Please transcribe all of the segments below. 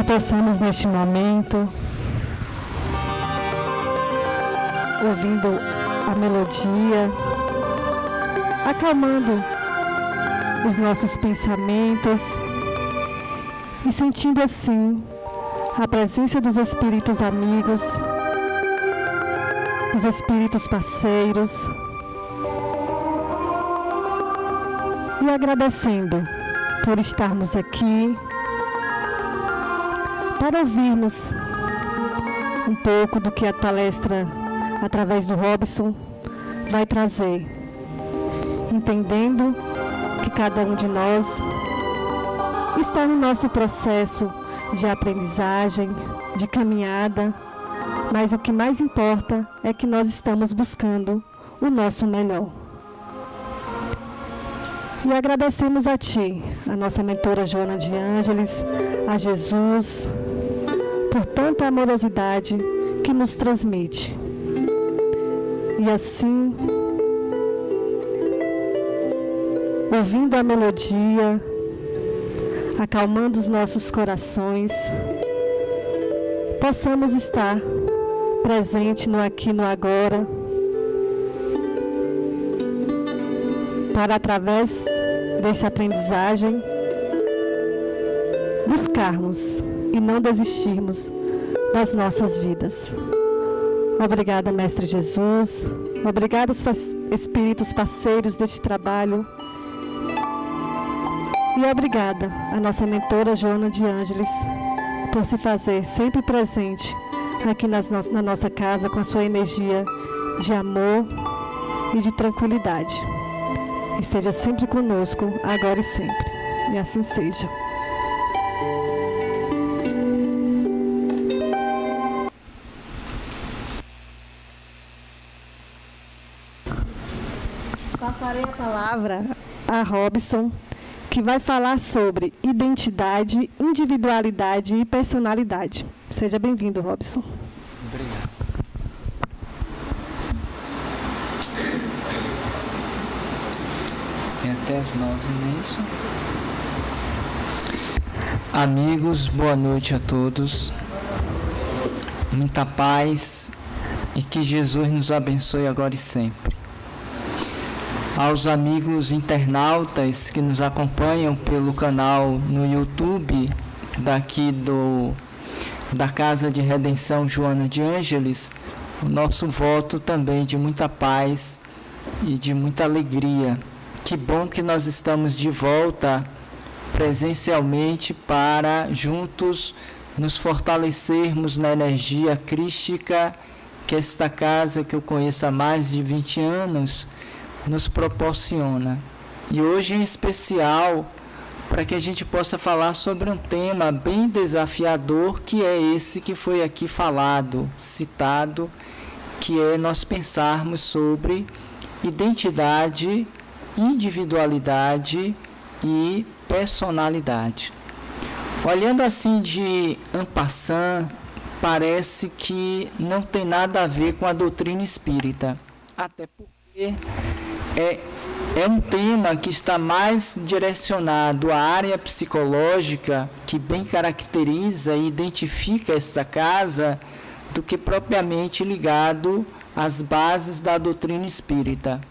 Que possamos neste momento, ouvindo a melodia, acalmando os nossos pensamentos e sentindo assim a presença dos espíritos amigos, os espíritos parceiros, e agradecendo por estarmos aqui para ouvirmos um pouco do que a palestra, através do Robson, vai trazer, entendendo que cada um de nós está no nosso processo de aprendizagem, de caminhada, mas o que mais importa é que nós estamos buscando o nosso melhor. E agradecemos a Ti, a nossa mentora Joana de Ângeles, a Jesus, por tanta amorosidade que nos transmite. E assim, ouvindo a melodia, acalmando os nossos corações, possamos estar presente no aqui e no agora, para através desta aprendizagem buscarmos e não desistirmos das nossas vidas. Obrigada, Mestre Jesus. Obrigada, espíritos parceiros deste trabalho. E obrigada a nossa mentora Joana de Ângeles por se fazer sempre presente aqui na nossa casa com a sua energia de amor e de tranquilidade. E seja sempre conosco, agora e sempre. E assim seja. Passarei a palavra a Robson, que vai falar sobre identidade, individualidade e personalidade. Seja bem-vindo, Robson. Obrigado. É até as 9, não é isso? Amigos, boa noite a todos. Muita paz e que Jesus nos abençoe agora e sempre. Aos amigos internautas que nos acompanham pelo canal no YouTube daqui da Casa de Redenção Joana de Ângeles, o nosso voto também de muita paz e de muita alegria. Que bom que nós estamos de volta presencialmente para juntos nos fortalecermos na energia crística que esta casa, que eu conheço há mais de 20 anos, nos proporciona. E hoje em especial, para que a gente possa falar sobre um tema bem desafiador, que é esse que foi aqui falado, citado, que é nós pensarmos sobre identidade, individualidade e personalidade. Olhando assim de en passant, parece que não tem nada a ver com a doutrina espírita, até porque é um tema que está mais direcionado à área psicológica, que bem caracteriza e identifica esta casa, do que propriamente ligado às bases da doutrina espírita.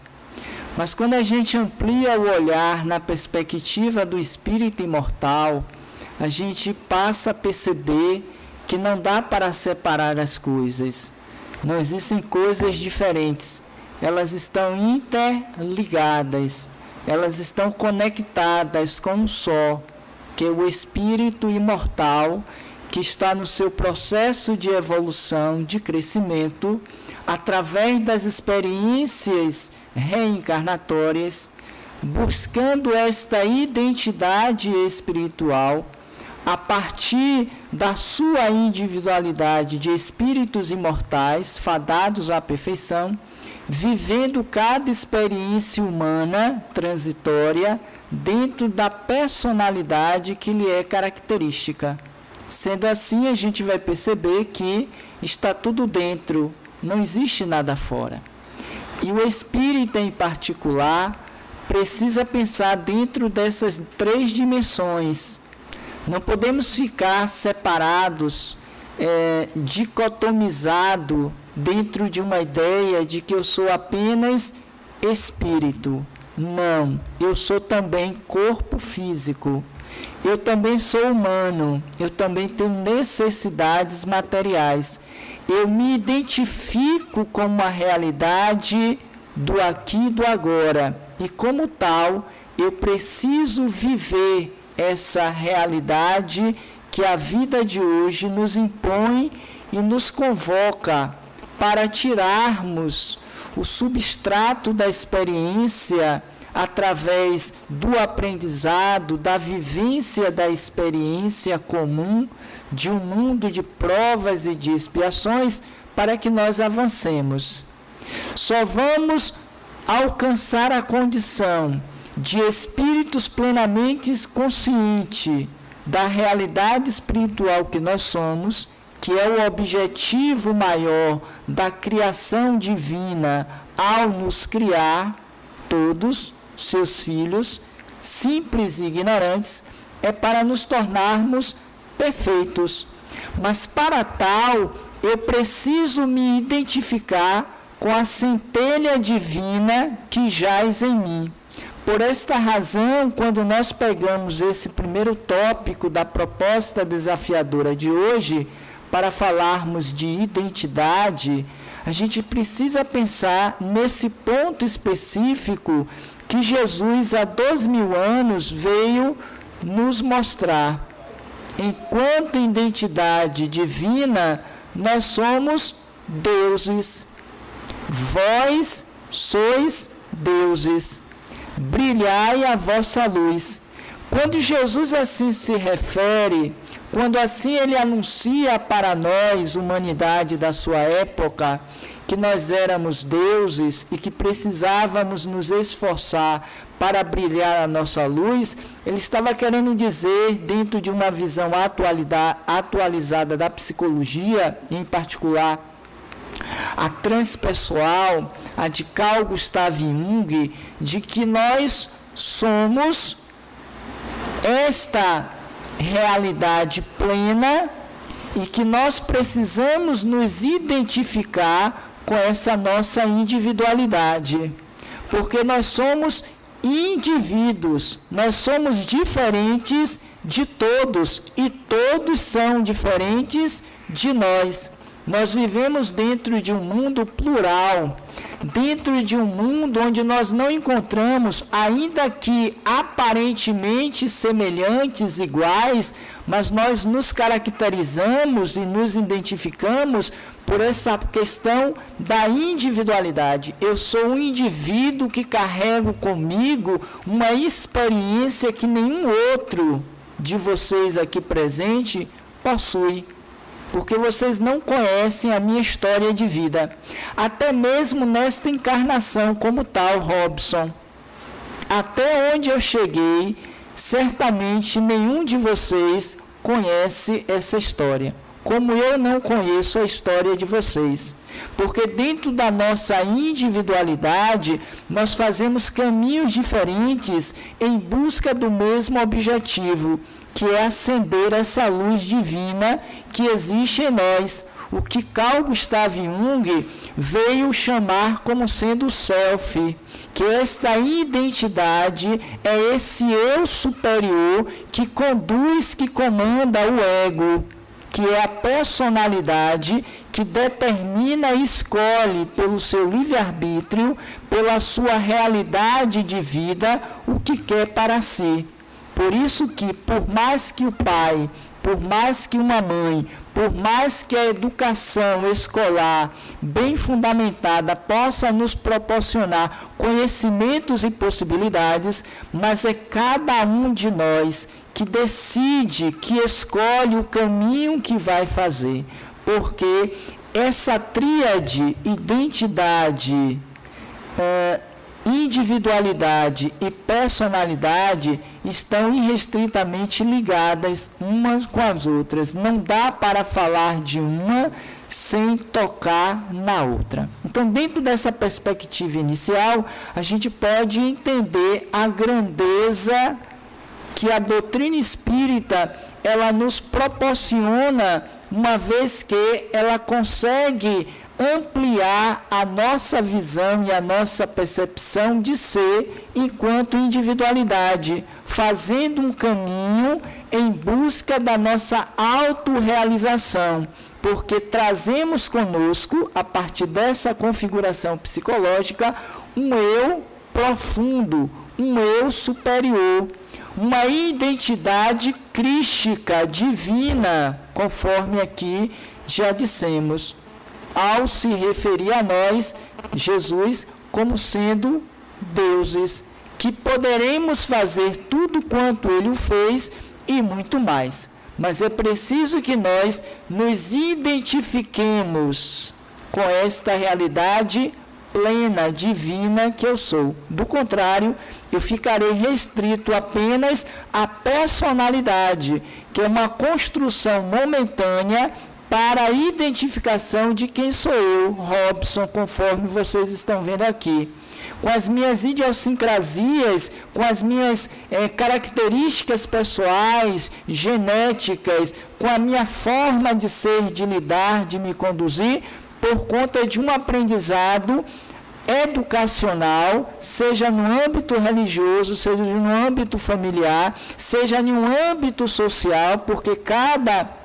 Mas quando a gente amplia o olhar na perspectiva do espírito imortal, a gente passa a perceber que não dá para separar as coisas. Não existem coisas diferentes. Elas estão interligadas, elas estão conectadas com um só, que é o espírito imortal, que está no seu processo de evolução, de crescimento, através das experiências reencarnatórias, buscando esta identidade espiritual, a partir da sua individualidade de espíritos imortais, fadados à perfeição, vivendo cada experiência humana transitória dentro da personalidade que lhe é característica. Sendo assim, a gente vai perceber que está tudo dentro, não existe nada fora. E o espírita em particular precisa pensar dentro dessas 3 dimensões. Não podemos ficar separados, dicotomizado dentro de uma ideia de que eu sou apenas espírito. Não, eu sou também corpo físico. Eu também sou humano, eu também tenho necessidades materiais. Eu me identifico com uma realidade do aqui e do agora. E como tal, eu preciso viver essa realidade que a vida de hoje nos impõe e nos convoca para tirarmos o substrato da experiência através do aprendizado, da vivência da experiência comum, de um mundo de provas e de expiações, para que nós avancemos. Só vamos alcançar a condição de espíritos plenamente conscientes da realidade espiritual que nós somos, que é o objetivo maior da criação divina ao nos criar, todos seus filhos, simples e ignorantes, é para nos tornarmos perfeitos. Mas para tal, eu preciso me identificar com a centelha divina que jaz em mim. Por esta razão, quando nós pegamos esse primeiro tópico da proposta desafiadora de hoje, para falarmos de identidade, a gente precisa pensar nesse ponto específico que Jesus, há 2000 anos, veio nos mostrar. Enquanto identidade divina, nós somos deuses. Vós sois deuses. Brilhai a vossa luz. Quando Jesus assim se refere, quando assim ele anuncia para nós, humanidade da sua época, que nós éramos deuses e que precisávamos nos esforçar para brilhar a nossa luz, ele estava querendo dizer, dentro de uma visão atualizada da psicologia, em particular a transpessoal, a de Carl Gustav Jung, de que nós somos esta realidade plena e que nós precisamos nos identificar com essa nossa individualidade, porque nós somos indivíduos, nós somos diferentes de todos e todos são diferentes de nós. Nós vivemos dentro de um mundo plural, dentro de um mundo onde nós não encontramos, ainda que aparentemente semelhantes, iguais, mas nós nos caracterizamos e nos identificamos por essa questão da individualidade. Eu sou um indivíduo que carrego comigo uma experiência que nenhum outro de vocês aqui presente possui. Porque vocês não conhecem a minha história de vida, até mesmo nesta encarnação como tal, Robson. Até onde eu cheguei, certamente nenhum de vocês conhece essa história, como eu não conheço a história de vocês. Porque dentro da nossa individualidade, nós fazemos caminhos diferentes em busca do mesmo objetivo, que é acender essa luz divina que existe em nós, o que Carl Gustav Jung veio chamar como sendo o self, que esta identidade é esse eu superior que conduz, que comanda o ego, que é a personalidade que determina e escolhe pelo seu livre-arbítrio, pela sua realidade de vida, o que quer para si. Por isso que, por mais que o pai, por mais que uma mãe, por mais que a educação escolar bem fundamentada possa nos proporcionar conhecimentos e possibilidades, mas é cada um de nós que decide, que escolhe o caminho que vai fazer. Porque essa tríade, identidade, individualidade e personalidade estão irrestritamente ligadas umas com as outras. Não dá para falar de uma sem tocar na outra. Então, dentro dessa perspectiva inicial, a gente pode entender a grandeza que a doutrina espírita ela nos proporciona, uma vez que ela consegue ampliar a nossa visão e a nossa percepção de ser enquanto individualidade, fazendo um caminho em busca da nossa autorrealização, porque trazemos conosco, a partir dessa configuração psicológica, um eu profundo, um eu superior, uma identidade crística, divina, conforme aqui já dissemos, ao se referir a nós, Jesus, como sendo deuses, que poderemos fazer tudo quanto Ele o fez e muito mais. Mas é preciso que nós nos identifiquemos com esta realidade plena, divina que eu sou. Do contrário, eu ficarei restrito apenas à personalidade, que é uma construção momentânea para a identificação de quem sou eu, Robson, conforme vocês estão vendo aqui. Com as minhas idiosincrasias, com as minhas características pessoais, genéticas, com a minha forma de ser, de lidar, de me conduzir, por conta de um aprendizado educacional, seja no âmbito religioso, seja no âmbito familiar, seja em um âmbito social, porque cada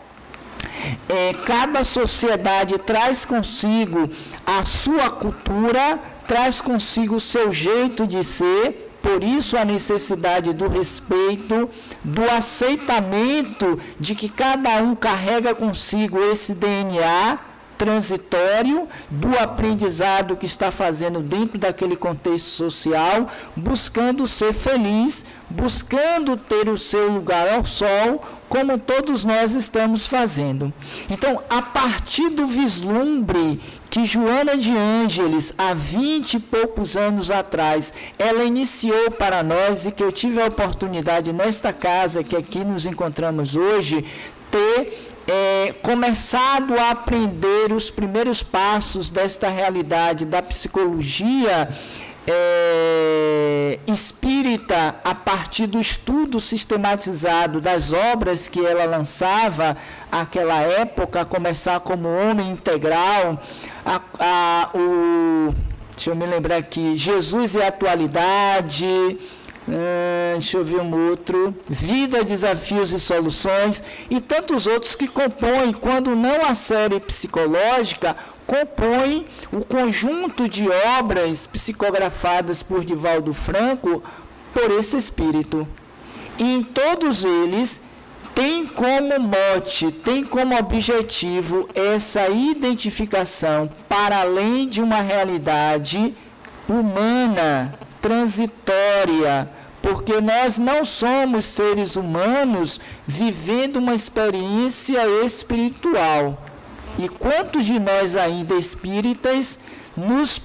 sociedade traz consigo a sua cultura, traz consigo o seu jeito de ser, por isso a necessidade do respeito, do aceitamento de que cada um carrega consigo esse DNA transitório do aprendizado que está fazendo dentro daquele contexto social, buscando ser feliz, buscando ter o seu lugar ao sol, como todos nós estamos fazendo. Então, a partir do vislumbre que Joana de Ângeles, há 20 e poucos anos atrás, ela iniciou para nós, e que eu tive a oportunidade nesta casa que aqui nos encontramos hoje, ter começado a aprender os primeiros passos desta realidade da psicologia espírita, a partir do estudo sistematizado das obras que ela lançava naquela época, a começar como Homem Integral, deixa eu me lembrar aqui, Jesus e a Atualidade, deixa eu ver um outro, Vida, Desafios e Soluções, e tantos outros que compõem, quando não a série psicológica, compõem o conjunto de obras psicografadas por Divaldo Franco por esse espírito. E em todos eles tem como mote, tem como objetivo essa identificação para além de uma realidade humana, transitória, porque nós não somos seres humanos vivendo uma experiência espiritual. E quantos de nós ainda espíritas nos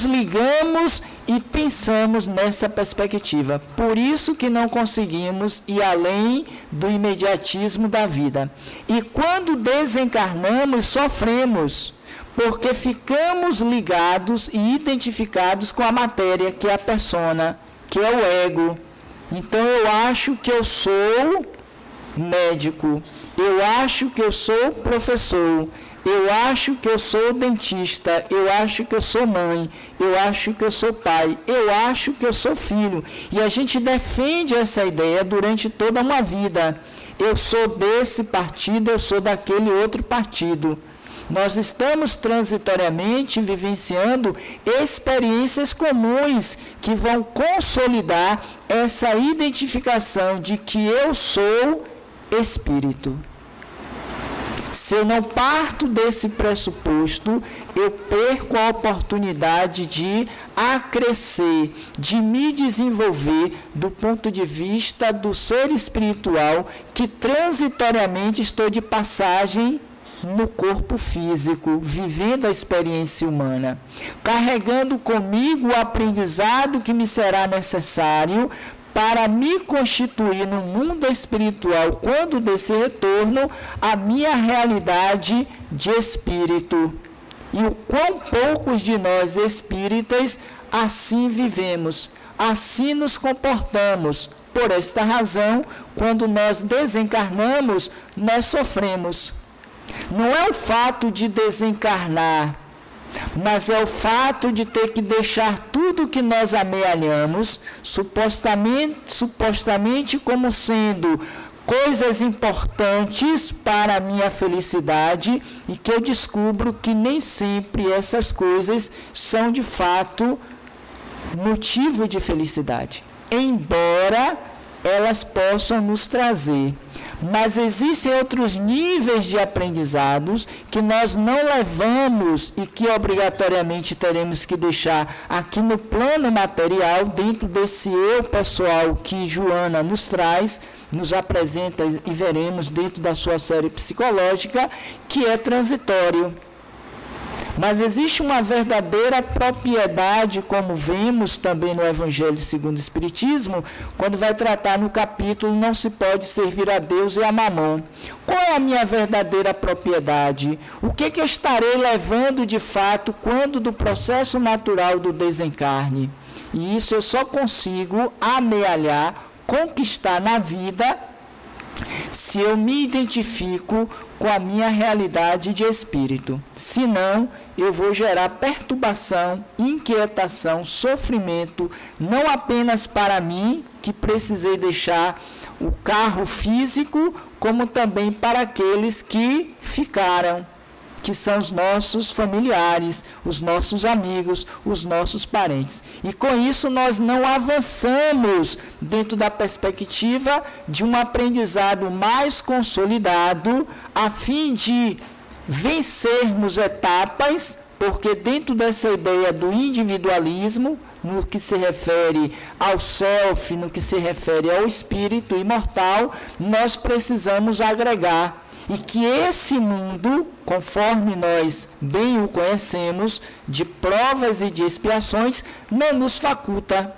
ligamos e pensamos nessa perspectiva? Por isso que não conseguimos ir além do imediatismo da vida. E quando desencarnamos, sofremos, porque ficamos ligados e identificados com a matéria, que é a persona, que é o ego. Então eu acho que eu sou médico, eu acho que eu sou professor, eu acho que eu sou dentista, eu acho que eu sou mãe, eu acho que eu sou pai, eu acho que eu sou filho. E a gente defende essa ideia durante toda uma vida. Eu sou desse partido, eu sou daquele outro partido. Nós estamos transitoriamente vivenciando experiências comuns que vão consolidar essa identificação de que eu sou espírito. Se eu não parto desse pressuposto, eu perco a oportunidade de acrescer, de me desenvolver do ponto de vista do ser espiritual, que transitoriamente estou de passagem no corpo físico, vivendo a experiência humana, carregando comigo o aprendizado que me será necessário para me constituir no mundo espiritual, quando desse retorno, a minha realidade de espírito. E o quão poucos de nós espíritas assim vivemos. assim nos comportamos. Por esta razão, quando nós desencarnamos, nós sofremos. Não é o fato de desencarnar, mas é o fato de ter que deixar tudo que nós amealhamos, supostamente como sendo coisas importantes para a minha felicidade, e que eu descubro que nem sempre essas coisas são de fato motivo de felicidade, embora elas possam nos trazer. Mas existem outros níveis de aprendizados que nós não levamos e que obrigatoriamente teremos que deixar aqui no plano material, dentro desse eu pessoal que Joana nos traz, nos apresenta e veremos dentro da sua série psicológica, que é transitório. Mas existe uma verdadeira propriedade, como vemos também no Evangelho segundo o Espiritismo, quando vai tratar no capítulo Não se pode servir a Deus e a Mamon. Qual é a minha verdadeira propriedade? O que eu estarei levando de fato quando do processo natural do desencarne? E isso eu só consigo amealhar, conquistar na vida, se eu me identifico com a minha realidade de espírito. Senão, eu vou gerar perturbação, inquietação, sofrimento, não apenas para mim, que precisei deixar o carro físico, como também para aqueles que ficaram, que são os nossos familiares, os nossos amigos, os nossos parentes. E com isso nós não avançamos dentro da perspectiva de um aprendizado mais consolidado, a fim de vencermos etapas, porque dentro dessa ideia do individualismo, no que se refere ao self, no que se refere ao espírito imortal, nós precisamos agregar. E que esse mundo, conforme nós bem o conhecemos, de provas e de expiações, não nos faculta.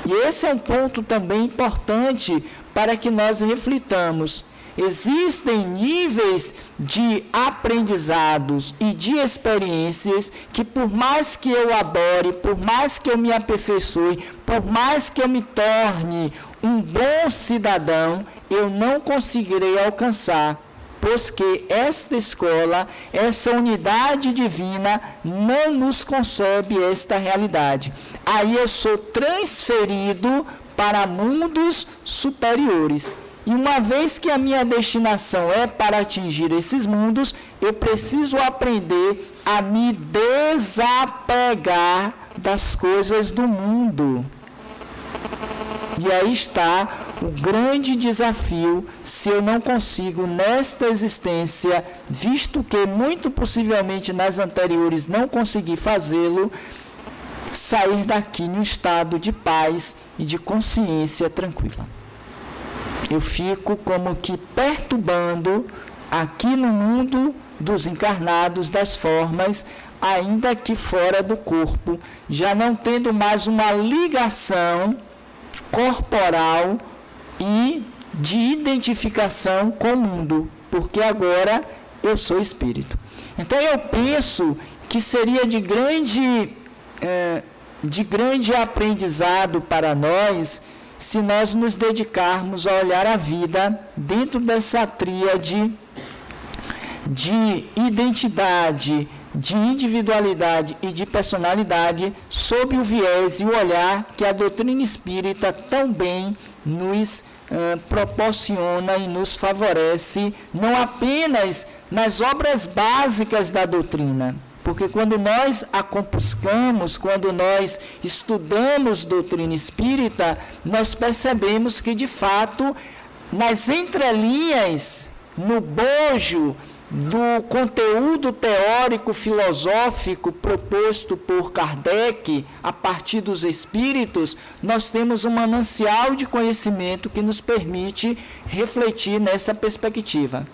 E esse é um ponto também importante para que nós reflitamos. Existem níveis de aprendizados e de experiências que, por mais que eu labore, por mais que eu me aperfeiçoe, por mais que eu me torne um bom cidadão, eu não conseguirei alcançar. Pois que esta escola, essa unidade divina, não nos concebe esta realidade. Aí eu sou transferido para mundos superiores. E uma vez que a minha destinação é para atingir esses mundos, eu preciso aprender a me desapegar das coisas do mundo. E aí está o grande desafio, se eu não consigo nesta existência, visto que muito possivelmente nas anteriores não consegui fazê-lo, sair daqui em um estado de paz e de consciência tranquila. Eu fico como que perturbando aqui no mundo dos encarnados, das formas, ainda que fora do corpo, já não tendo mais uma ligação corporal e de identificação com o mundo, porque agora eu sou espírito. Então eu penso que seria de grande aprendizado para nós se nós nos dedicarmos a olhar a vida dentro dessa tríade de identidade, de individualidade e de personalidade, sob o viés e o olhar que a doutrina espírita tão bem nos proporciona e nos favorece, não apenas nas obras básicas da doutrina, porque quando nós a compuscamos, quando nós estudamos doutrina espírita, nós percebemos que, de fato, nas entrelinhas, no bojo do conteúdo teórico filosófico proposto por Kardec a partir dos espíritos, nós temos um manancial de conhecimento que nos permite refletir nessa perspectiva.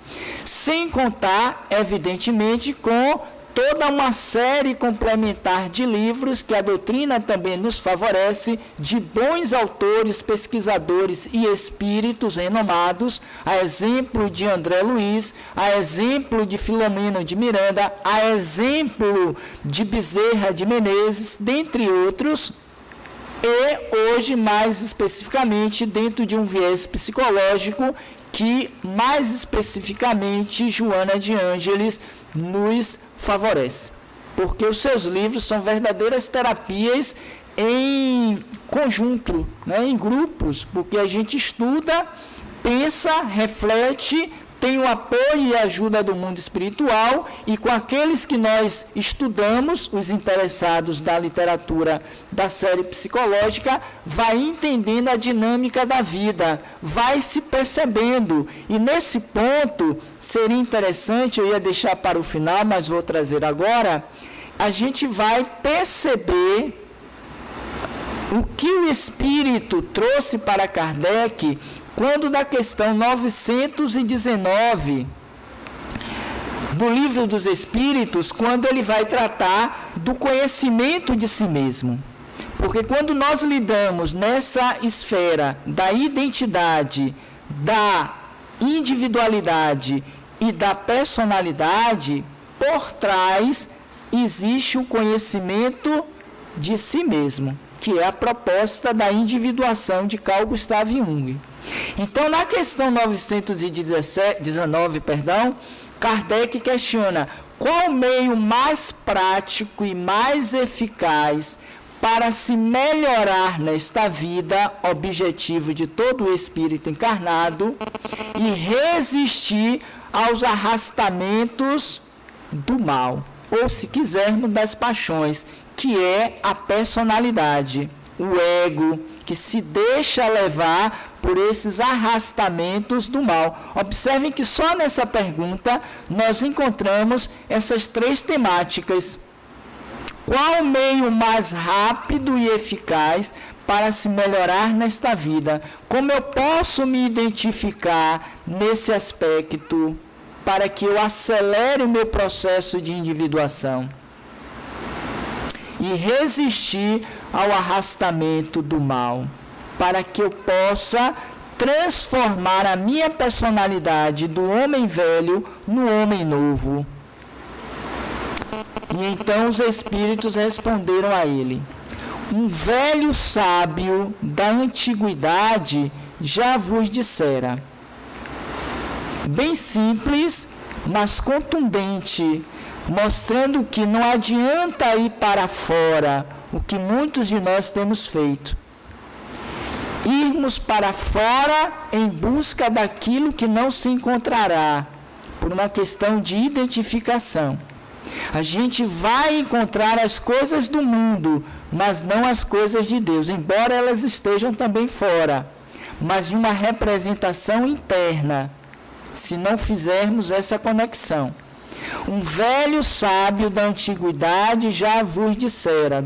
Sem contar, evidentemente, com toda uma série complementar de livros que a doutrina também nos favorece, de bons autores, pesquisadores e espíritos renomados, a exemplo de André Luiz, a exemplo de Filomeno de Miranda, a exemplo de Bezerra de Menezes, dentre outros, e hoje mais especificamente dentro de um viés psicológico que mais especificamente Joana de Ângeles nos favorece, porque os seus livros são verdadeiras terapias em conjunto, né, em grupos, porque a gente estuda, pensa, reflete, tem o apoio e a ajuda do mundo espiritual, e com aqueles que nós estudamos, os interessados da literatura da série psicológica, vai entendendo a dinâmica da vida, vai se percebendo. E nesse ponto, seria interessante, eu ia deixar para o final, mas vou trazer agora, a gente vai perceber o que o Espírito trouxe para Kardec quando da questão 919 do Livro dos Espíritos, quando ele vai tratar do conhecimento de si mesmo. Porque quando nós lidamos nessa esfera da identidade, da individualidade e da personalidade, por trás existe o conhecimento de si mesmo, que é a proposta da individuação de Carl Gustav Jung. Então, na questão 919, Kardec questiona qual o meio mais prático e mais eficaz para se melhorar nesta vida, objetivo de todo o espírito encarnado, e resistir aos arrastamentos do mal, ou, se quisermos, das paixões, que é a personalidade, o ego, que se deixa levar por esses arrastamentos do mal. Observem que só nessa pergunta nós encontramos essas três temáticas. Qual o meio mais rápido e eficaz para se melhorar nesta vida? Como eu posso me identificar nesse aspecto para que eu acelere o meu processo de individuação e resistir ao arrastamento do mal, para que eu possa transformar a minha personalidade do homem velho no homem novo? E então os espíritos responderam a ele: um velho sábio da antiguidade já vos dissera. Bem simples, mas contundente, mostrando que não adianta ir para fora, o que muitos de nós temos feito. Irmos para fora em busca daquilo que não se encontrará, por uma questão de identificação. A gente vai encontrar as coisas do mundo, mas não as coisas de Deus, embora elas estejam também fora, mas de uma representação interna, se não fizermos essa conexão. Um velho sábio da antiguidade já vos dissera, :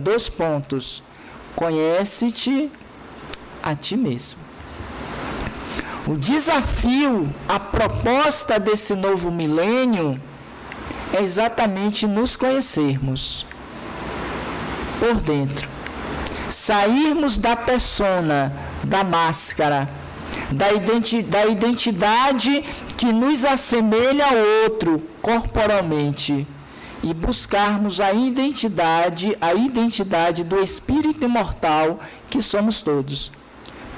conhece-te a ti mesmo. O desafio, a proposta desse novo milênio é exatamente nos conhecermos por dentro, sairmos da persona, da máscara, da identidade que nos assemelha ao outro corporalmente, e buscarmos a identidade do espírito imortal que somos todos.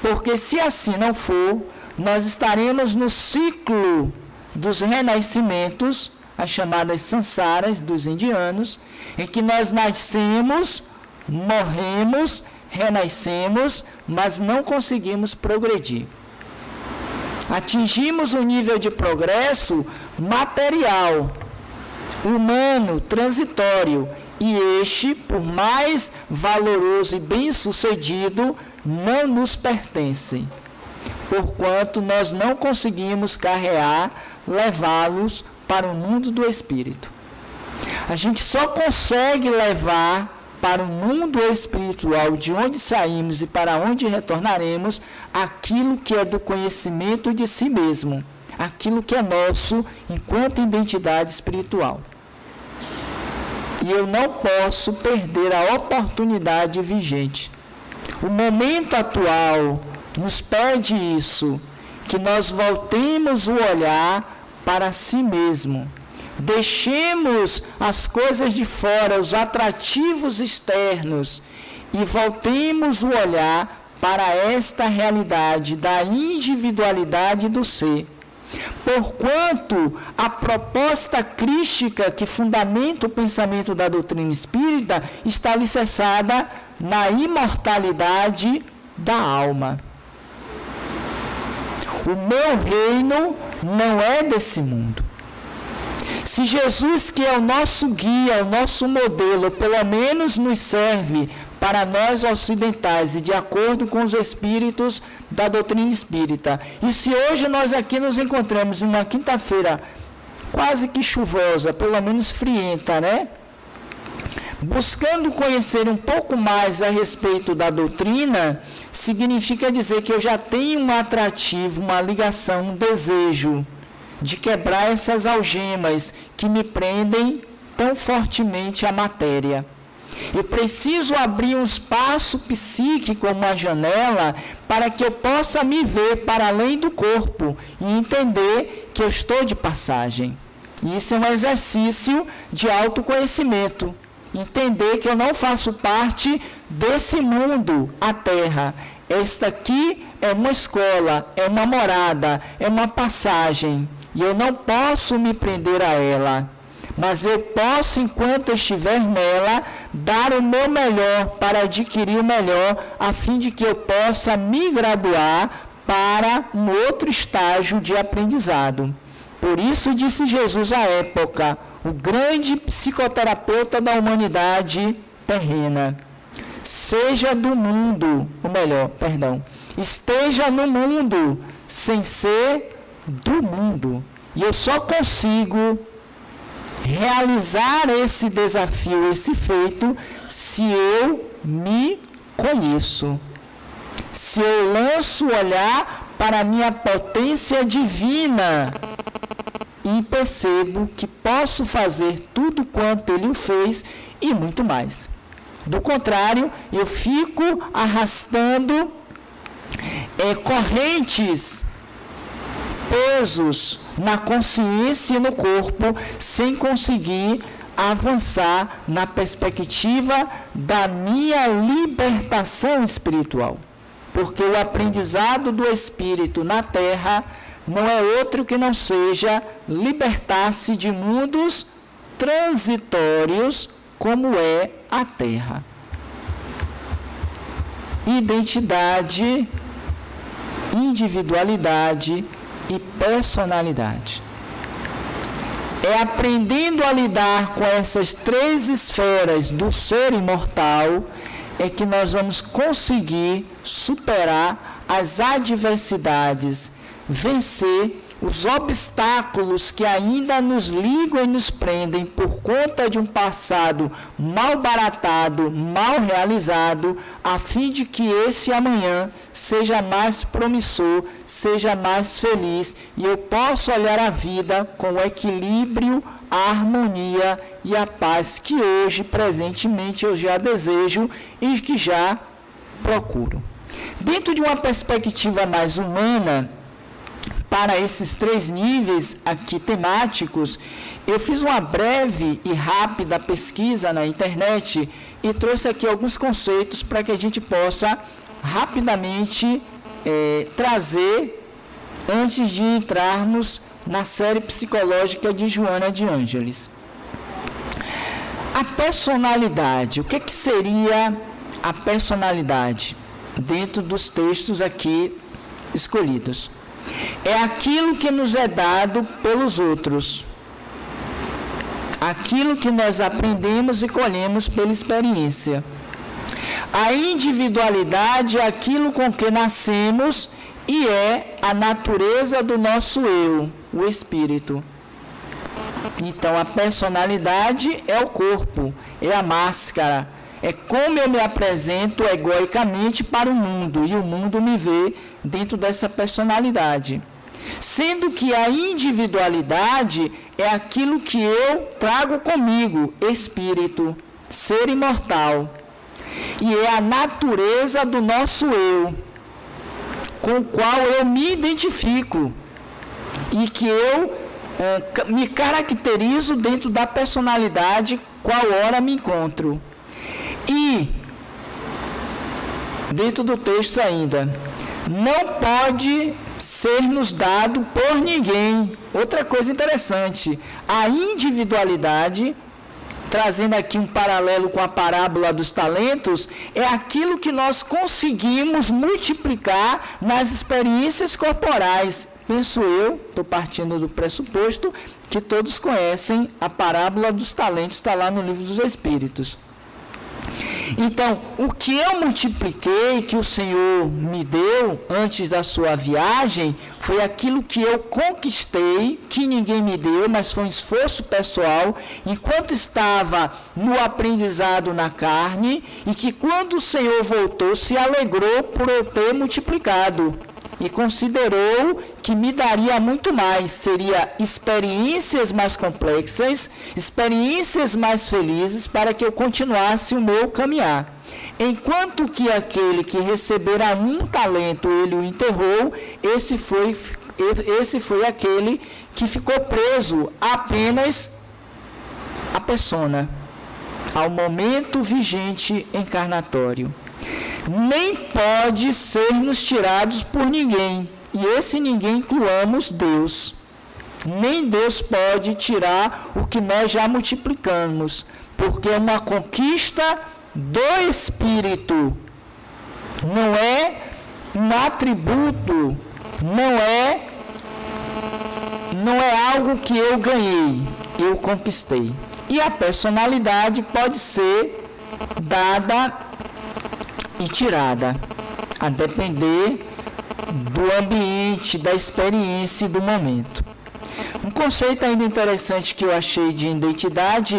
Porque se assim não for, nós estaremos no ciclo dos renascimentos, as chamadas sansaras dos indianos, em que nós nascemos, morremos, renascemos, mas não conseguimos progredir. Atingimos um nível de progresso material, humano, transitório, e este, por mais valoroso e bem-sucedido, não nos pertence, porquanto nós não conseguimos carrear, levá-los para o mundo do espírito. A gente só consegue levar para o mundo espiritual, de onde saímos e para onde retornaremos, aquilo que é do conhecimento de si mesmo, aquilo que é nosso enquanto identidade espiritual. E eu não posso perder a oportunidade vigente. O momento atual nos pede isso, que nós voltemos o olhar para si mesmo. Deixemos as coisas de fora, os atrativos externos, e voltemos o olhar para esta realidade da individualidade do ser. Porquanto a proposta crística que fundamenta o pensamento da doutrina espírita está alicerçada na imortalidade da alma. O meu reino não é desse mundo. Se Jesus, que é o nosso guia, o nosso modelo, pelo menos nos serve para nós ocidentais e de acordo com os espíritos da doutrina espírita, e se hoje nós aqui nos encontramos em uma quinta-feira quase que chuvosa, pelo menos frienta, né? Buscando conhecer um pouco mais a respeito da doutrina, significa dizer que eu já tenho um atrativo, uma ligação, um desejo de quebrar essas algemas que me prendem tão fortemente à matéria. Eu preciso abrir um espaço psíquico, uma janela, para que eu possa me ver para além do corpo e entender que eu estou de passagem. Isso é um exercício de autoconhecimento. Entender que eu não faço parte desse mundo, a Terra. Esta aqui é uma escola, é uma morada, é uma passagem. E eu não posso me prender a ela. Mas eu posso, enquanto estiver nela, dar o meu melhor para adquirir o melhor, a fim de que eu possa me graduar para um outro estágio de aprendizado. Por isso disse Jesus à época, o grande psicoterapeuta da humanidade terrena: esteja no mundo sem ser do mundo. E eu só consigo realizar esse desafio, esse feito, se eu me conheço. Se eu lanço o olhar para a minha potência divina e percebo que posso fazer tudo quanto Ele o fez e muito mais. Do contrário, eu fico arrastando correntes, pesos na consciência e no corpo, sem conseguir avançar na perspectiva da minha libertação espiritual. Porque o aprendizado do Espírito na Terra não é outro que não seja libertar-se de mundos transitórios, como é a Terra. Identidade, individualidade e personalidade. É aprendendo a lidar com essas três esferas do ser imortal é que nós vamos conseguir superar as adversidades, vencer os obstáculos que ainda nos ligam e nos prendem por conta de um passado mal baratado, mal realizado, a fim de que esse amanhã seja mais promissor, seja mais feliz e eu possa olhar a vida com o equilíbrio, a harmonia e a paz que hoje, presentemente, eu já desejo e que já procuro. Dentro de uma perspectiva mais humana, para esses três níveis aqui temáticos, eu fiz uma breve e rápida pesquisa na internet e trouxe aqui alguns conceitos para que a gente possa rapidamente trazer antes de entrarmos na série psicológica de Joana de Ângeles. A personalidade, o que seria a personalidade dentro dos textos aqui escolhidos? É aquilo que nos é dado pelos outros, aquilo que nós aprendemos e colhemos pela experiência. A individualidade é aquilo com que nascemos e é a natureza do nosso eu, o espírito. Então, a personalidade é o corpo, é a máscara, é como eu me apresento egoicamente para o mundo e o mundo me vê dentro dessa personalidade. Sendo que a individualidade é aquilo que eu trago comigo, espírito, ser imortal. E é a natureza do nosso eu, com o qual eu me identifico e que eu me caracterizo dentro da personalidade qual hora me encontro. E dentro do texto ainda, não pode ser nos dado por ninguém. Outra coisa interessante, a individualidade, trazendo aqui um paralelo com a parábola dos talentos, é aquilo que nós conseguimos multiplicar nas experiências corporais. Penso eu, estou partindo do pressuposto que todos conhecem a parábola dos talentos, está lá no Livro dos Espíritos. Então, o que eu multipliquei, que o Senhor me deu antes da sua viagem, foi aquilo que eu conquistei, que ninguém me deu, mas foi um esforço pessoal, enquanto estava no aprendizado na carne, e que quando o Senhor voltou, se alegrou por eu ter multiplicado. E considerou que me daria muito mais, seria experiências mais complexas, experiências mais felizes, para que eu continuasse o meu caminhar. Enquanto que aquele que recebera um talento, ele o enterrou, esse foi aquele que ficou preso apenas à persona, ao momento vigente encarnatório. Nem pode ser-nos tirados por ninguém, e esse ninguém incluamos Deus. Nem Deus pode tirar o que nós já multiplicamos, porque é uma conquista do Espírito, não é um atributo, não é algo que eu ganhei, eu conquistei. E a personalidade pode ser dada e tirada, a depender do ambiente, da experiência e do momento. Um conceito ainda interessante que eu achei de identidade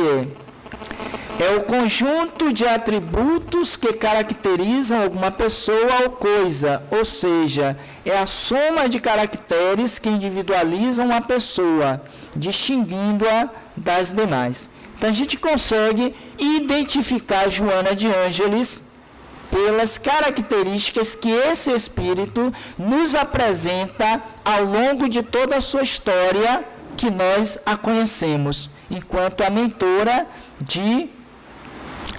é o conjunto de atributos que caracterizam alguma pessoa ou coisa, ou seja, é a soma de caracteres que individualizam uma pessoa, distinguindo-a das demais. Então a gente consegue identificar Joana de Ângeles pelas características que esse Espírito nos apresenta ao longo de toda a sua história, que nós a conhecemos, enquanto a mentora de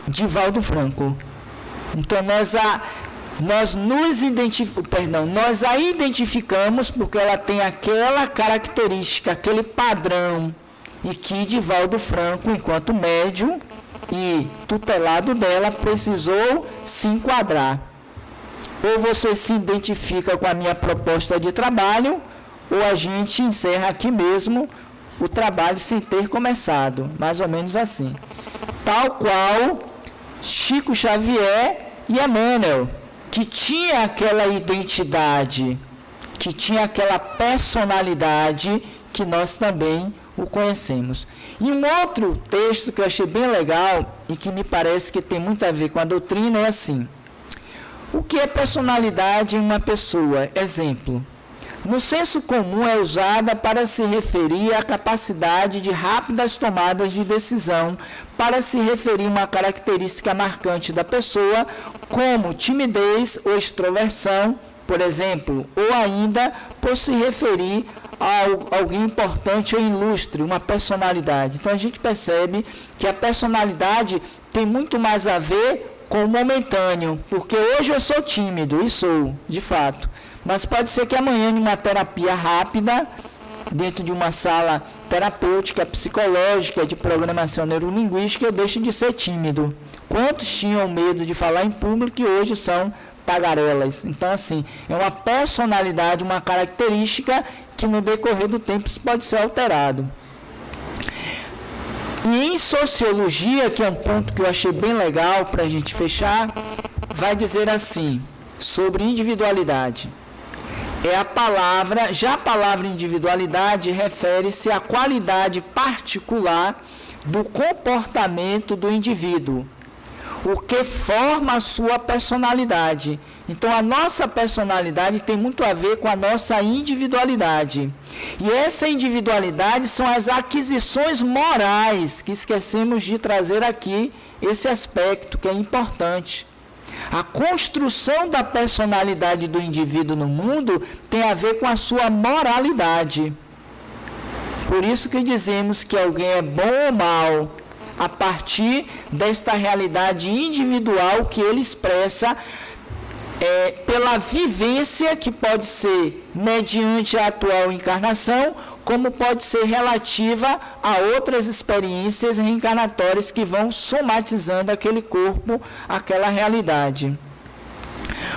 Divaldo Franco. Então nós a identificamos porque ela tem aquela característica, aquele padrão, e que Divaldo Franco, enquanto médium e tutelado dela, precisou se enquadrar. Ou você se identifica com a minha proposta de trabalho, ou a gente encerra aqui mesmo o trabalho sem ter começado, mais ou menos assim. Tal qual Chico Xavier e Emmanuel, que tinha aquela identidade, que tinha aquela personalidade que nós também o conhecemos. E um outro texto que eu achei bem legal e que me parece que tem muito a ver com a doutrina é assim: o que é personalidade em uma pessoa? Exemplo: no senso comum é usada para se referir à capacidade de rápidas tomadas de decisão, para se referir a uma característica marcante da pessoa, como timidez ou extroversão, por exemplo, ou ainda por se referir a alguém importante ou ilustre, uma personalidade. Então a gente percebe que a personalidade tem muito mais a ver com o momentâneo, porque hoje eu sou tímido, e sou, de fato, mas pode ser que amanhã, em uma terapia rápida, dentro de uma sala terapêutica, psicológica, de programação neurolinguística, eu deixe de ser tímido. Quantos tinham medo de falar em público e hoje são tagarelas? Então, assim, é uma personalidade, uma característica que no decorrer do tempo isso pode ser alterado. E em sociologia, que é um ponto que eu achei bem legal para a gente fechar, vai dizer assim, sobre individualidade. A palavra individualidade refere-se à qualidade particular do comportamento do indivíduo, o que forma a sua personalidade. Então, a nossa personalidade tem muito a ver com a nossa individualidade. E essa individualidade são as aquisições morais, que esquecemos de trazer aqui esse aspecto que é importante. A construção da personalidade do indivíduo no mundo tem a ver com a sua moralidade. Por isso que dizemos que alguém é bom ou mal, a partir desta realidade individual que ele expressa pela vivência, que pode ser mediante a atual encarnação, como pode ser relativa a outras experiências reencarnatórias que vão somatizando aquele corpo, aquela realidade.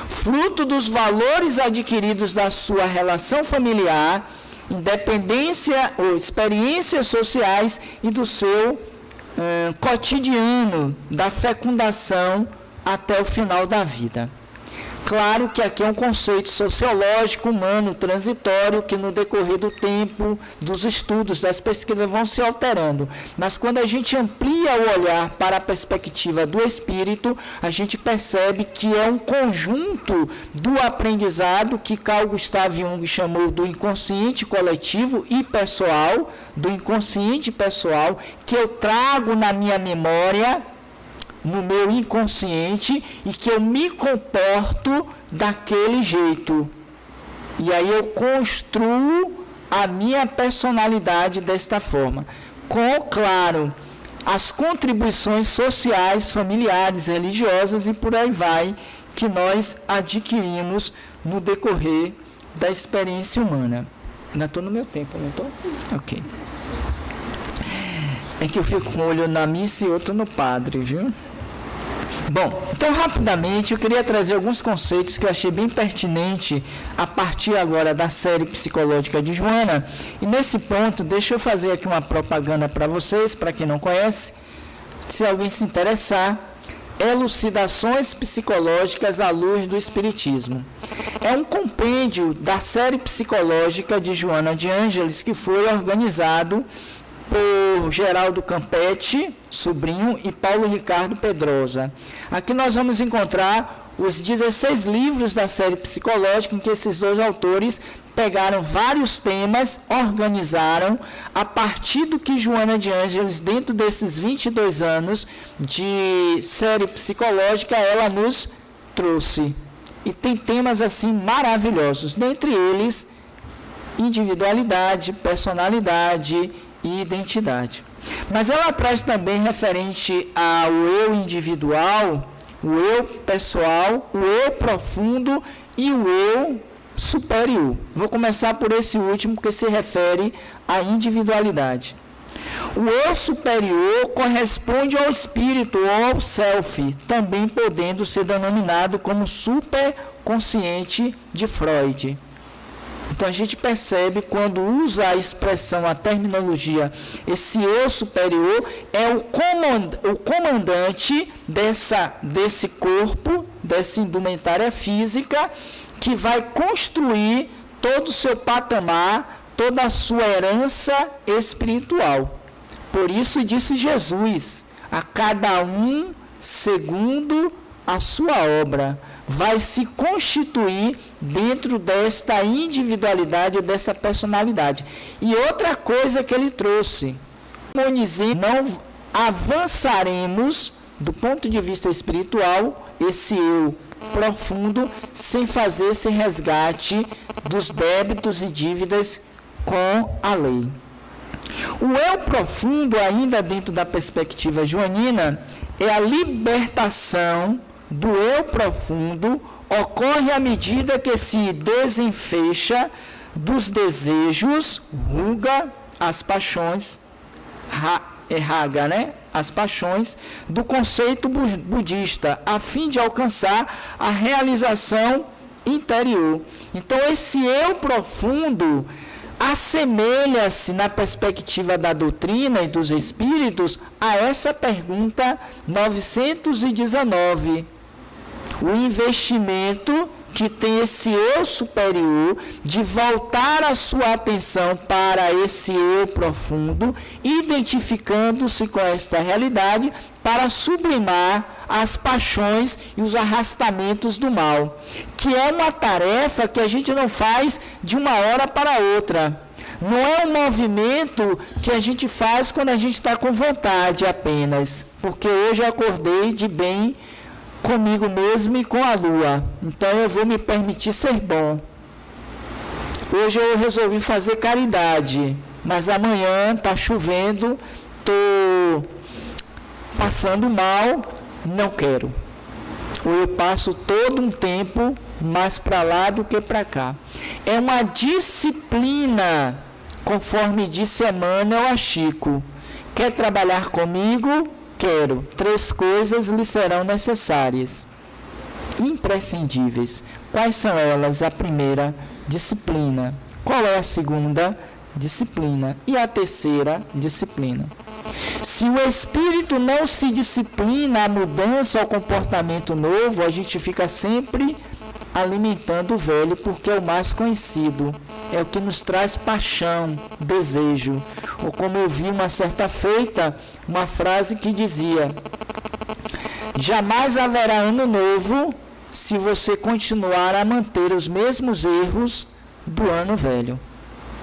Fruto dos valores adquiridos da sua relação familiar, independência ou experiências sociais e do seu cotidiano, da fecundação até o final da vida. Claro que aqui é um conceito sociológico, humano, transitório, que no decorrer do tempo, dos estudos, das pesquisas vão se alterando. Mas quando a gente amplia o olhar para a perspectiva do espírito, a gente percebe que é um conjunto do aprendizado que Carl Gustav Jung chamou do inconsciente coletivo e pessoal, do inconsciente pessoal, que eu trago na minha memória, no meu inconsciente, e que eu me comporto daquele jeito. E aí eu construo a minha personalidade desta forma. Com, claro, as contribuições sociais, familiares, religiosas e por aí vai, que nós adquirimos no decorrer da experiência humana. Ainda estou no meu tempo, não estou? Ok. É que eu fico com um olho na missa e outro no padre, viu? Bom, então rapidamente eu queria trazer alguns conceitos que eu achei bem pertinente a partir agora da série psicológica de Joana. E nesse ponto, deixa eu fazer aqui uma propaganda para vocês, para quem não conhece, se alguém se interessar. Elucidações psicológicas à luz do Espiritismo. É um compêndio da série psicológica de Joana de Ângeles, que foi organizado por Geraldo Campetti, sobrinho, e Paulo Ricardo Pedrosa. Aqui nós vamos encontrar os 16 livros da série psicológica, em que esses dois autores pegaram vários temas, organizaram, a partir do que Joana de Ângeles, dentro desses 22 anos de série psicológica, ela nos trouxe. E tem temas assim maravilhosos, dentre eles individualidade, personalidade e identidade. Mas ela traz também referente ao eu individual, o eu pessoal, o eu profundo e o eu superior. Vou começar por esse último, que se refere à individualidade. O eu superior corresponde ao espírito ou ao self, também podendo ser denominado como superconsciente de Freud. Então a gente percebe, quando usa a expressão, a terminologia, esse eu superior é o comandante desse corpo, dessa indumentária física, que vai construir todo o seu patamar, toda a sua herança espiritual. Por isso disse Jesus, a cada um segundo a sua obra, vai se constituir dentro desta individualidade, dessa personalidade. E outra coisa que ele trouxe, não avançaremos do ponto de vista espiritual, esse eu profundo, sem fazer esse resgate dos débitos e dívidas com a lei. O eu profundo, ainda dentro da perspectiva joanina, é a libertação do eu profundo, ocorre à medida que se desenfecha dos desejos, ruga, as paixões, raga, né? As paixões do conceito budista, a fim de alcançar a realização interior. Então, esse eu profundo assemelha-se, na perspectiva da doutrina e dos espíritos, a essa pergunta 919. O investimento que tem esse eu superior de voltar a sua atenção para esse eu profundo, identificando-se com esta realidade para sublimar as paixões e os arrastamentos do mal, que é uma tarefa que a gente não faz de uma hora para outra. Não é um movimento que a gente faz quando a gente está com vontade apenas, porque hoje eu acordei de bem comigo mesmo e com a lua, então eu vou me permitir ser bom. Hoje eu resolvi fazer caridade, mas amanhã está chovendo, estou passando mal, não quero. ou eu passo todo um tempo mais para lá do que para cá. É uma disciplina, conforme disse Emmanuel a Chico. Quer trabalhar comigo? Quero. 3 coisas lhe serão necessárias, imprescindíveis. Quais são elas? A primeira, disciplina. Qual é a segunda? Disciplina. E a terceira, disciplina. Se o espírito não se disciplina à mudança, ao comportamento novo, a gente fica sempre alimentando o velho, porque é o mais conhecido, é o que nos traz paixão, desejo. Ou como eu vi uma certa feita, uma frase que dizia: jamais haverá ano novo se você continuar a manter os mesmos erros do ano velho.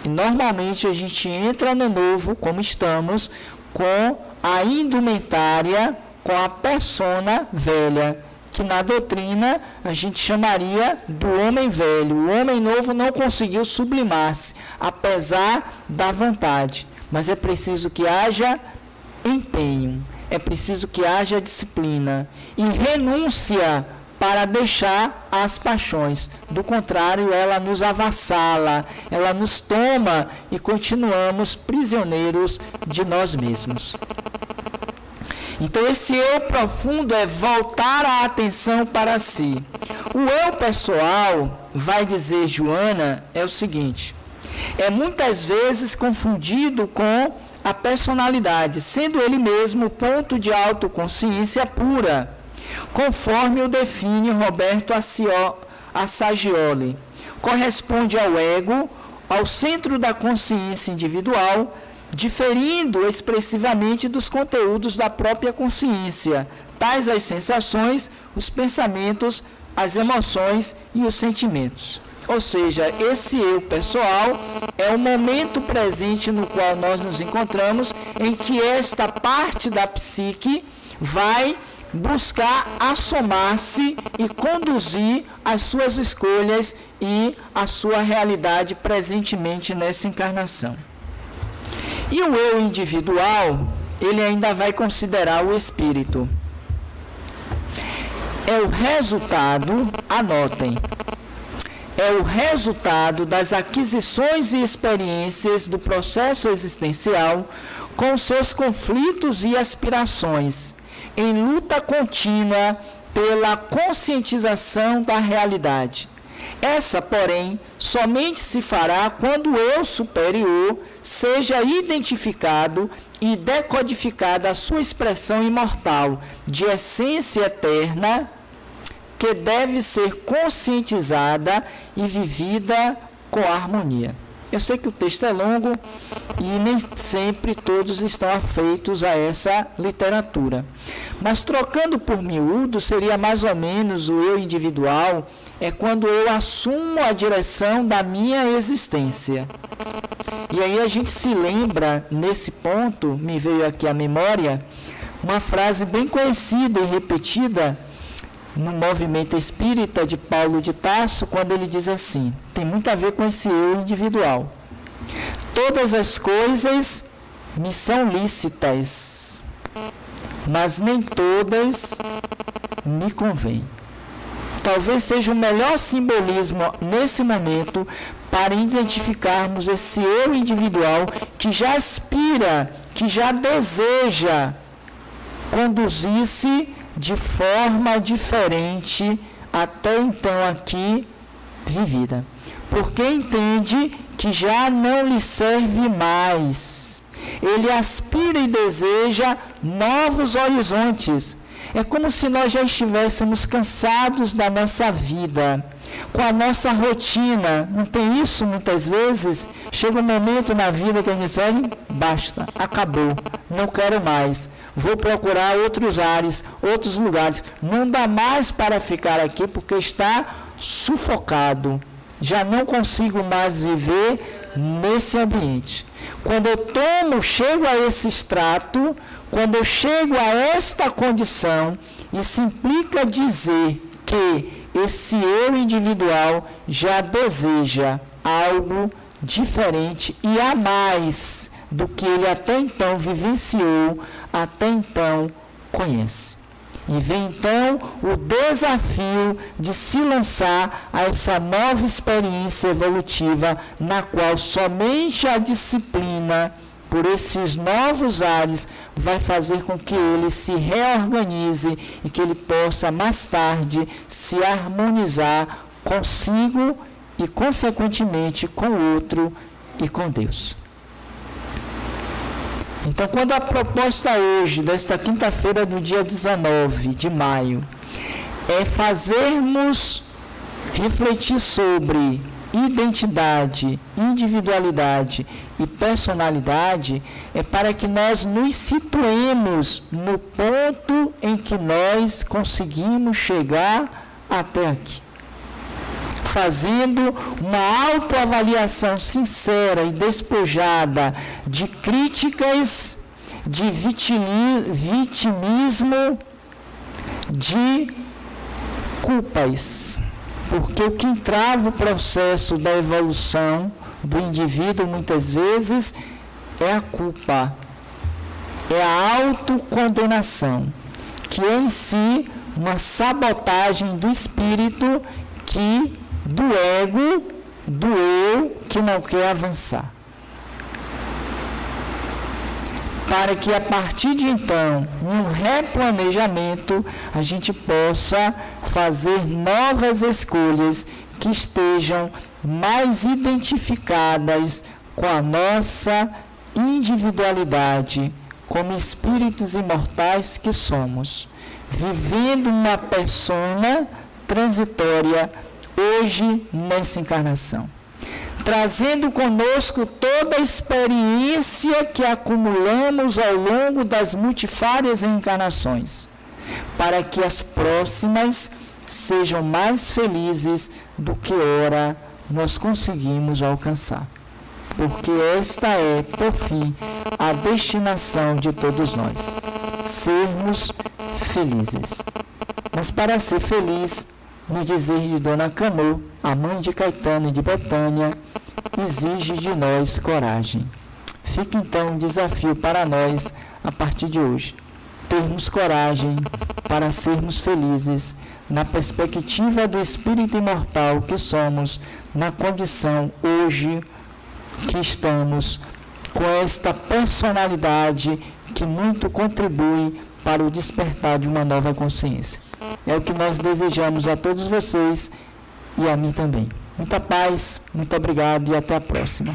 E normalmente a gente entra no novo, como estamos, com a indumentária, com a persona velha, que na doutrina a gente chamaria do homem velho. O homem novo não conseguiu sublimar-se, apesar da vontade. Mas é preciso que haja empenho, é preciso que haja disciplina e renúncia para deixar as paixões. Do contrário, ela nos avassala, ela nos toma e continuamos prisioneiros de nós mesmos. Então, esse eu profundo é voltar a atenção para si. O eu pessoal, vai dizer Joana, é o seguinte: é muitas vezes confundido com a personalidade, sendo ele mesmo ponto de autoconsciência pura, conforme o define Roberto Assagioli. Corresponde ao ego, ao centro da consciência individual, diferindo expressivamente dos conteúdos da própria consciência, tais as sensações, os pensamentos, as emoções e os sentimentos. Ou seja, esse eu pessoal é o momento presente no qual nós nos encontramos, em que esta parte da psique vai buscar assomar-se e conduzir as suas escolhas e a sua realidade presentemente nessa encarnação. E o eu individual, ele ainda vai considerar o espírito. É o resultado, anotem, é o resultado das aquisições e experiências do processo existencial com seus conflitos e aspirações, em luta contínua pela conscientização da realidade. Essa, porém, somente se fará quando o eu superior seja identificado e decodificada a sua expressão imortal de essência eterna, que deve ser conscientizada e vivida com harmonia. Eu sei que o texto é longo e nem sempre todos estão afeitos a essa literatura, mas trocando por miúdo, seria mais ou menos o eu individual, é quando eu assumo a direção da minha existência. E aí a gente se lembra, nesse ponto, me veio aqui à memória, uma frase bem conhecida e repetida no movimento espírita de Paulo de Tarso, quando ele diz assim, tem muito a ver com esse eu individual: todas as coisas me são lícitas, mas nem todas me convêm. Talvez seja o melhor simbolismo nesse momento para identificarmos esse eu individual que já aspira, que já deseja conduzir-se de forma diferente até então aqui vivida, porque entende que já não lhe serve mais. Ele aspira e deseja novos horizontes. É como se nós já estivéssemos cansados da nossa vida, com a nossa rotina. Não tem isso muitas vezes? Chega um momento na vida que a gente diz, basta, acabou, não quero mais. Vou procurar outros ares, outros lugares. Não dá mais para ficar aqui porque está sufocado. Já não consigo mais viver nesse ambiente. Quando eu chego a esse extrato, quando eu chego a esta condição, isso implica dizer que esse eu individual já deseja algo diferente e a mais do que ele até então vivenciou, até então conhece. E vem então o desafio de se lançar a essa nova experiência evolutiva, na qual somente a disciplina, por esses novos ares, vai fazer com que ele se reorganize e que ele possa mais tarde se harmonizar consigo e, consequentemente, com o outro e com Deus. Então, quando a proposta hoje, desta quinta-feira do dia 19 de maio, é fazermos refletir sobre identidade, individualidade e personalidade, é para que nós nos situemos no ponto em que nós conseguimos chegar até aqui, fazendo uma autoavaliação sincera e despojada de críticas, de vitimismo, de culpas. Porque o que entrava o processo da evolução do indivíduo, muitas vezes, é a culpa, é a autocondenação, que é em si uma sabotagem do espírito, do ego, do eu, que não quer avançar. Para que a partir de então, um replanejamento, a gente possa fazer novas escolhas que estejam mais identificadas com a nossa individualidade, como espíritos imortais que somos, vivendo uma persona transitória hoje nessa encarnação, trazendo conosco toda a experiência que acumulamos ao longo das multifárias encarnações, para que as próximas sejam mais felizes do que ora nós conseguimos alcançar. Porque esta é, por fim, a destinação de todos nós, sermos felizes. Mas para ser feliz, no dizer de Dona Canô, a mãe de Caetano e de Betânia, exige de nós coragem. Fica então um desafio para nós, a partir de hoje, termos coragem para sermos felizes na perspectiva do espírito imortal que somos, na condição hoje que estamos, com esta personalidade que muito contribui para o despertar de uma nova consciência. É o que nós desejamos a todos vocês e a mim também. Muita paz, muito obrigado e até a próxima.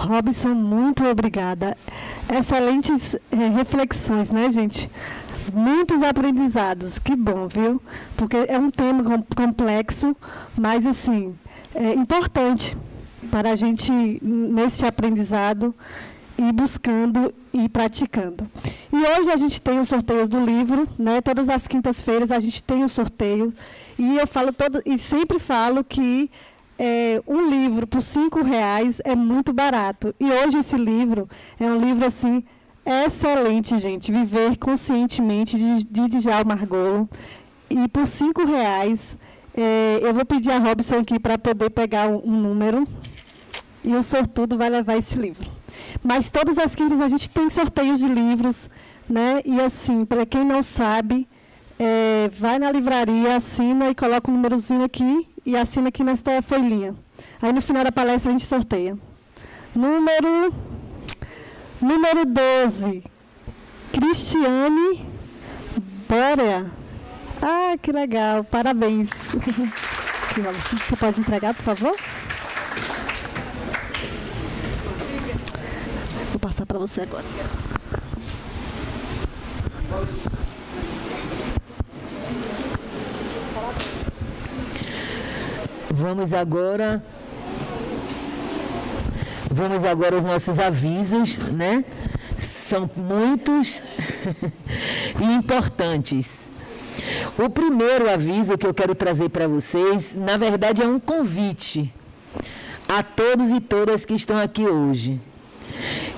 Robson, muito obrigada. Excelentes reflexões, né, gente? Muitos aprendizados, que bom, viu? Porque é um tema complexo, mas, assim, importante para a gente, nesse aprendizado, ir buscando e praticando. E hoje a gente tem o sorteio do livro, né? Todas as quintas-feiras a gente tem o sorteio, e eu falo e sempre falo que um livro por R$5 é muito barato. E hoje esse livro é um livro, assim, excelente, gente. Viver Conscientemente, de Djalma Margolo. E por R$5, eu vou pedir a Robson aqui para poder pegar um número. E o sortudo vai levar esse livro. Mas todas as quintas a gente tem sorteios de livros, né? E assim, para quem não sabe, vai na livraria, assina e coloca um númerozinho aqui e assina aqui nesta folhinha. Aí no final da palestra a gente sorteia. Número 12, Cristiane Bórea. Ah, que legal, parabéns. Aqui, você pode entregar, por favor? Vou passar para você agora. Vamos agora aos nossos avisos, né? São muitos e importantes. O primeiro aviso que eu quero trazer para vocês, na verdade, é um convite a todos e todas que estão aqui hoje.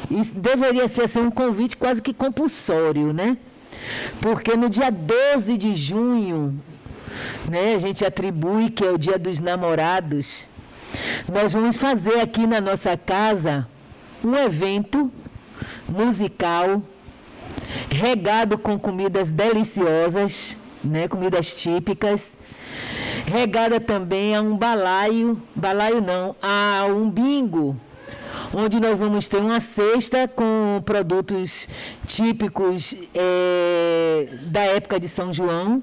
E deveria ser assim, um convite quase que compulsório, né? porque no dia 12 de junho, né, a gente atribui que é o Dia dos Namorados, nós vamos fazer aqui na nossa casa um evento musical regado com comidas deliciosas, né, comidas típicas, regada também a um a um bingo, onde nós vamos ter uma cesta com produtos típicos da época de São João,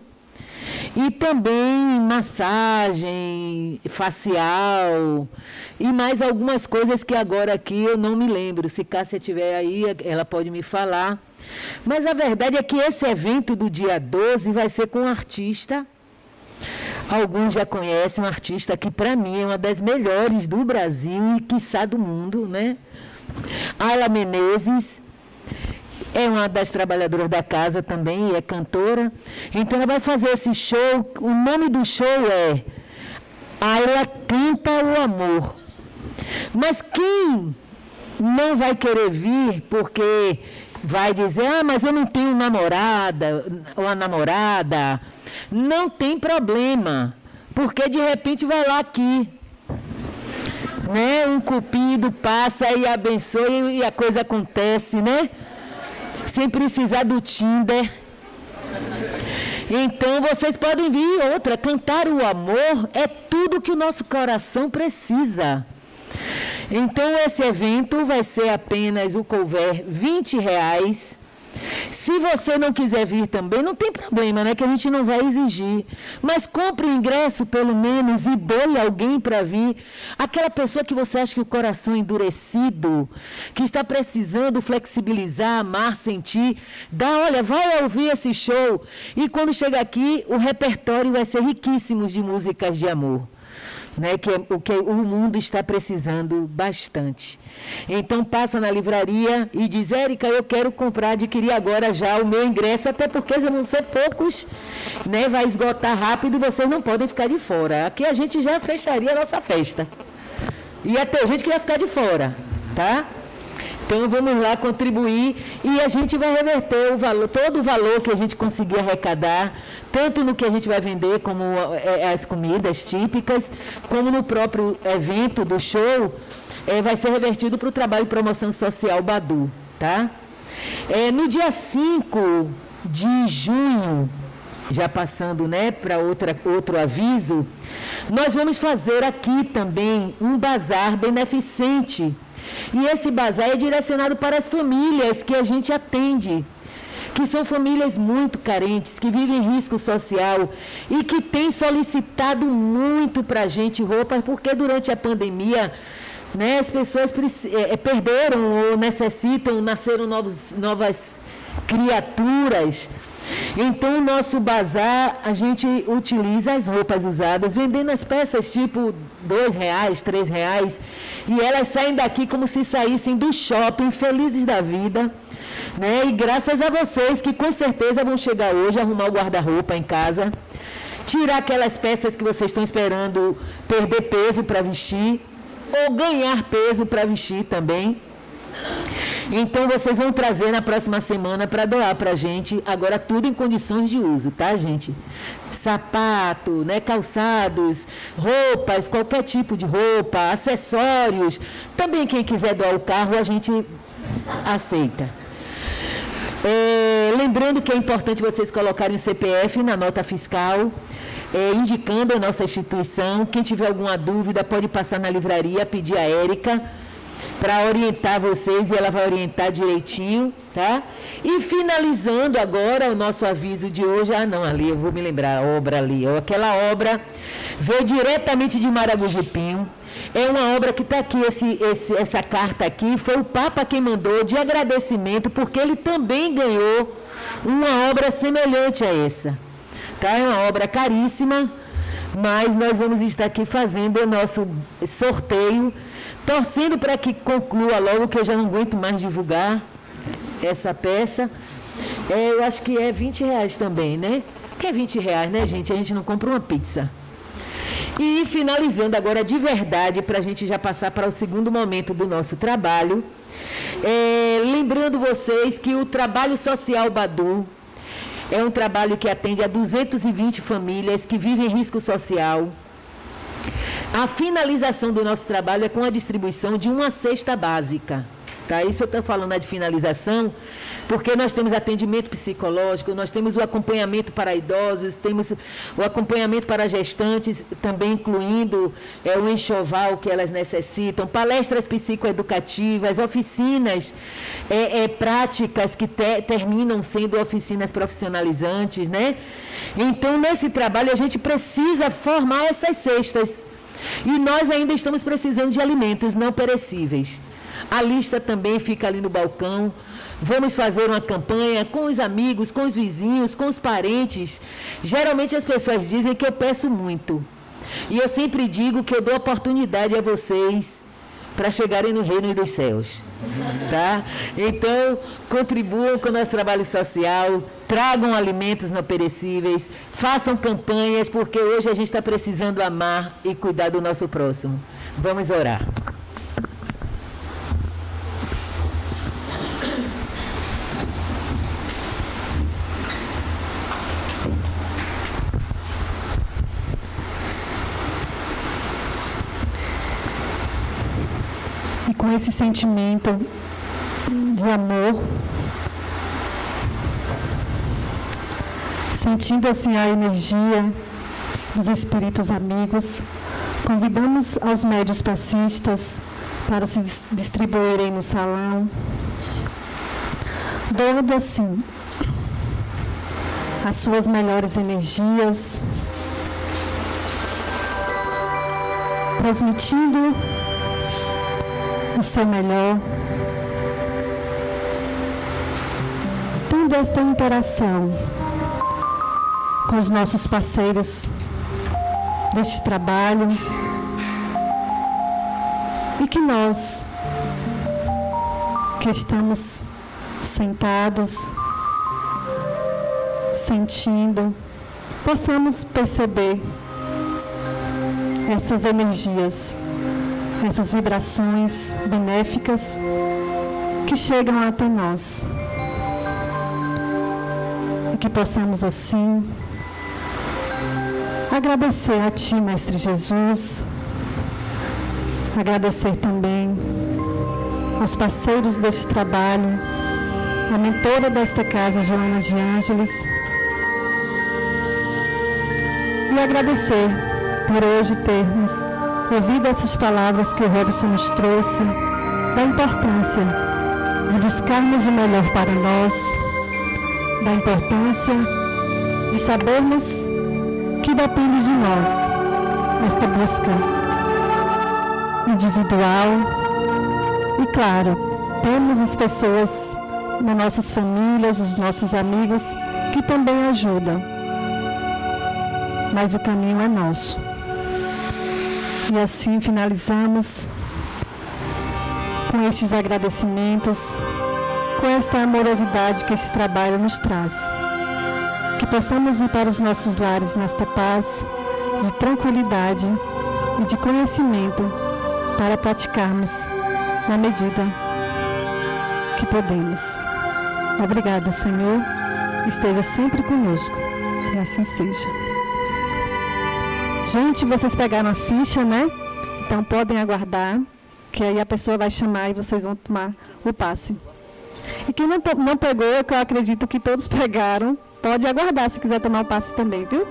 e também massagem facial e mais algumas coisas que agora aqui eu não me lembro. Se Cássia estiver aí, ela pode me falar. Mas a verdade é que esse evento do dia 12 vai ser com um artista. Alguns já conhecem, um artista que para mim é uma das melhores do Brasil e quiçá do mundo, né? Ayla Menezes. É uma das trabalhadoras da casa também, e é cantora. Então, ela vai fazer esse show. O nome do show é Ayla Canta o Amor. Mas quem não vai querer vir porque vai dizer, mas eu não tenho namorada ou a namorada, não tem problema, porque de repente vai lá aqui, né? Um cupido passa e abençoa e a coisa acontece, né? Sem precisar do Tinder. Então, vocês podem vir. Outra, cantar o amor é tudo que o nosso coração precisa. Então, esse evento vai ser apenas o couvert R$20. Se você não quiser vir também, não tem problema, né? Que a gente não vai exigir. Mas compre o ingresso, pelo menos, e doe alguém para vir. Aquela pessoa que você acha que o coração é endurecido, que está precisando flexibilizar, amar, sentir, olha, vai ouvir esse show. E quando chega aqui, o repertório vai ser riquíssimo de músicas de amor. Né, que é o que o mundo está precisando bastante. Então, passa na livraria e diz, Érica, eu quero adquirir agora já o meu ingresso, até porque vão ser poucos, né, vai esgotar rápido e vocês não podem ficar de fora. Aqui a gente já fecharia a nossa festa. Ia ter gente que ia ficar de fora, tá? Então, vamos lá contribuir e a gente vai reverter todo o valor que a gente conseguir arrecadar, tanto no que a gente vai vender, como as comidas típicas, como no próprio evento do show, vai ser revertido para o trabalho de promoção social Badu, tá? No dia 5 de junho, já passando, né, para outro aviso, nós vamos fazer aqui também um bazar beneficente. E esse bazar é direcionado para as famílias que a gente atende, que são famílias muito carentes, que vivem em risco social e que têm solicitado muito para a gente roupas, porque durante a pandemia, né, as pessoas perderam ou nasceram novas criaturas. Então, o nosso bazar, a gente utiliza as roupas usadas, vendendo as peças tipo R$2, R$3, e elas saem daqui como se saíssem do shopping, felizes da vida, né? E graças a vocês, que com certeza vão chegar hoje, arrumar o guarda-roupa em casa, tirar aquelas peças que vocês estão esperando perder peso para vestir, ou ganhar peso para vestir também. Então, vocês vão trazer na próxima semana para doar para a gente, agora tudo em condições de uso, tá, gente? Sapato, né, calçados, roupas, qualquer tipo de roupa, acessórios. Também quem quiser doar o carro, a gente aceita. Lembrando que é importante vocês colocarem o CPF na nota fiscal, indicando a nossa instituição. Quem tiver alguma dúvida, pode passar na livraria, pedir a Érica, para orientar vocês, e ela vai orientar direitinho, tá? E finalizando agora o nosso aviso de hoje, ali, eu vou me lembrar, a obra ali, aquela obra veio diretamente de Maragujipinho, é uma obra que está aqui, essa carta aqui, foi o Papa quem mandou, de agradecimento, porque ele também ganhou uma obra semelhante a essa, tá? É uma obra caríssima, mas nós vamos estar aqui fazendo o nosso sorteio, torcendo para que conclua logo, que eu já não aguento mais divulgar essa peça. Eu acho que é R$20 também, né? Que é R$20, né, gente? A gente não compra uma pizza. E finalizando agora de verdade, para a gente já passar para o segundo momento do nosso trabalho, lembrando vocês que o Trabalho Social Badu, É um trabalho que atende a 220 famílias que vivem em risco social. A finalização do nosso trabalho é com a distribuição de uma cesta básica. Tá? Isso eu estou falando de finalização, porque nós temos atendimento psicológico, nós temos o acompanhamento para idosos, temos o acompanhamento para gestantes, também incluindo o enxoval que elas necessitam, palestras psicoeducativas, oficinas práticas que terminam sendo oficinas profissionalizantes, né? Então, nesse trabalho, a gente precisa formar essas cestas. E nós ainda estamos precisando de alimentos não perecíveis. A lista também fica ali no balcão. Vamos fazer uma campanha com os amigos, com os vizinhos, com os parentes. Geralmente as pessoas dizem que eu peço muito. E eu sempre digo que eu dou oportunidade a vocês para chegarem no reino dos céus. Tá? Então, contribuam com o nosso trabalho social, tragam alimentos não perecíveis, façam campanhas, porque hoje a gente está precisando amar e cuidar do nosso próximo. Vamos orar. E com esse sentimento de amor, sentindo assim a energia dos espíritos amigos, convidamos aos médios passistas para se distribuírem no salão, doando assim as suas melhores energias, transmitindo o seu melhor, tendo esta interação com os nossos parceiros deste trabalho, e que nós, que estamos sentados, sentindo, possamos perceber essas energias, essas vibrações benéficas que chegam até nós. E que possamos assim agradecer a Ti, Mestre Jesus, agradecer também aos parceiros deste trabalho, a mentora desta casa, Joana de Ângeles, e agradecer por hoje termos ouvido essas palavras que o Robson nos trouxe, da importância de buscarmos o melhor para nós, da importância de sabermos que depende de nós esta busca individual. E claro, temos as pessoas nas nossas famílias, os nossos amigos, que também ajudam, mas o caminho é nosso. E assim finalizamos com estes agradecimentos, com esta amorosidade que este trabalho nos traz. Que possamos ir para os nossos lares nesta paz, de tranquilidade e de conhecimento, para praticarmos na medida que podemos. Obrigada, Senhor. Esteja sempre conosco. E assim seja. Gente, vocês pegaram a ficha, né? Então podem aguardar, que aí a pessoa vai chamar e vocês vão tomar o passe. E quem não pegou, que eu acredito que todos pegaram, pode aguardar se quiser tomar o passe também, viu?